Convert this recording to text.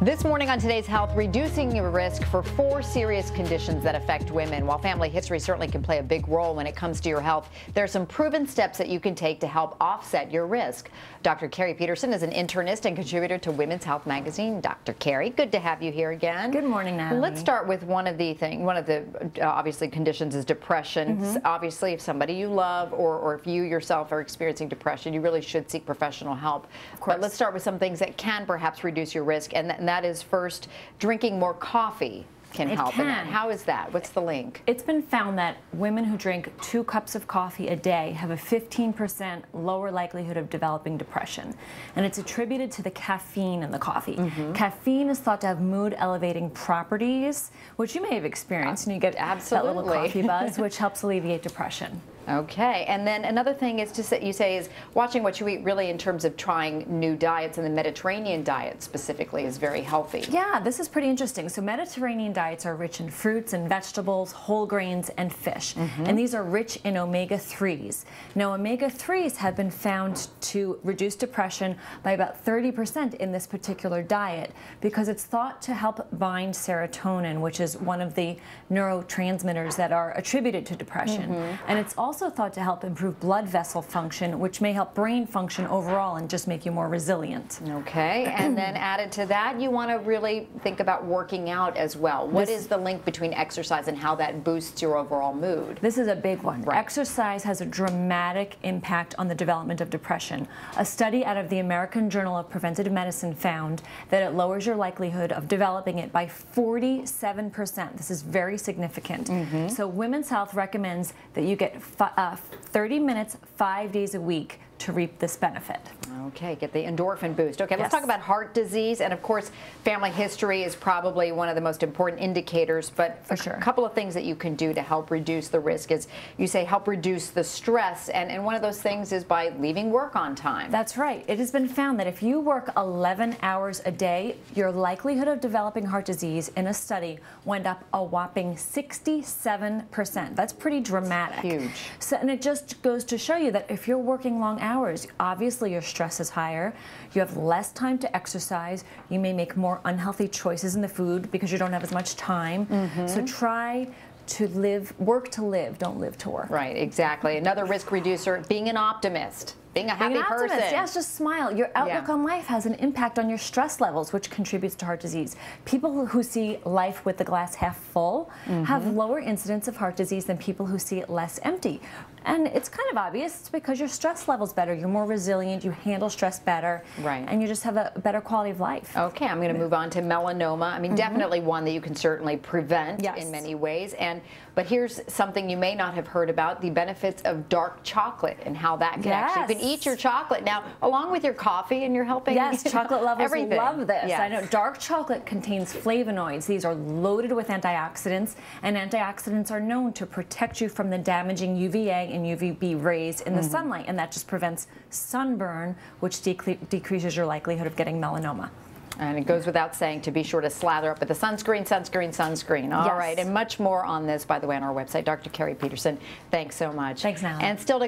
This morning on Today's Health, reducing your risk for 4 serious conditions that affect women. While family history certainly can play a big role when it comes to your health, there are some proven steps that you can take to help offset your risk. Dr. Keri Peterson is an internist and contributor to Women's Health magazine. Dr. Keri, good to have you here again. Good morning, Natalie. Let's start with one of the obviously conditions is depression. Obviously, if somebody you love or if you yourself are experiencing depression, you really should seek professional help. Of course. But let's start with some things that can perhaps reduce your risk, and that is first, drinking more coffee can help. How is that? What's the link? It's been found that women who drink 2 cups of coffee a day have a 15% lower likelihood of developing depression. And it's attributed to the caffeine in the coffee. Caffeine is thought to have mood-elevating properties, which you may have experienced, and you get that little coffee buzz, which helps alleviate depression. Okay, and then another thing is you say is watching what you eat, really in terms of trying new diets, and the Mediterranean diet specifically is very healthy. Yeah, this is pretty interesting. So Mediterranean diets are rich in fruits and vegetables, whole grains, and fish. And these are rich in omega-3s. Now, omega-3s have been found to reduce depression by about 30% in this particular diet because it's thought to help bind serotonin, which is one of the neurotransmitters that are attributed to depression. And it's also thought to help improve blood vessel function, which may help brain function overall and just make you more resilient. Okay, and then added to that, you want to really think about working out as well. What is the link between exercise and how that boosts your overall mood? This is a big one. Right. Exercise has a dramatic impact on the development of depression. A study out of the American Journal of Preventive Medicine found that it lowers your likelihood of developing it by 47%. This is very significant. So Women's Health recommends that you get 30 minutes, 5 days a week to reap this benefit. Okay, get the endorphin boost. Okay, let's talk about heart disease. And of course, family history is probably one of the most important indicators, but a couple of things that you can do to help reduce the risk is, you say, help reduce the stress. And one of those things is by leaving work on time. That's right. It has been found that if you work 11 hours a day, your likelihood of developing heart disease in a study went up a whopping 67%. That's pretty dramatic. Huge. So, and it just goes to show you that if you're working long hours, obviously your stress is higher, you have less time to exercise, you may make more unhealthy choices in the food because you don't have as much time. So try to work to live, don't live to work. Right, exactly. Another risk reducer, being an optimist. Being a happy person. Yes, just smile. Your outlook on life has an impact on your stress levels, which contributes to heart disease. People who see life with the glass half full have lower incidence of heart disease than people who see it less empty. And it's kind of obvious. It's because your stress level's better, you're more resilient, you handle stress better, and you just have a better quality of life. Okay, I'm going to move on to melanoma. I mean, definitely one that you can certainly prevent in many ways. But here's something you may not have heard about, the benefits of dark chocolate and how that can actually, you can eat your chocolate now along with your coffee, and you're helping. Yes, chocolate lovers love this. Yes. I know dark chocolate contains flavonoids. These are loaded with antioxidants, and antioxidants are known to protect you from the damaging UVA and UVB rays in the sunlight, and that just prevents sunburn, which decreases your likelihood of getting melanoma. And it goes without saying to be sure to slather up with the sunscreen, sunscreen, sunscreen. All right, and much more on this, by the way, on our website. Dr. Keri Peterson, thanks so much. Thanks, Natalie. And still to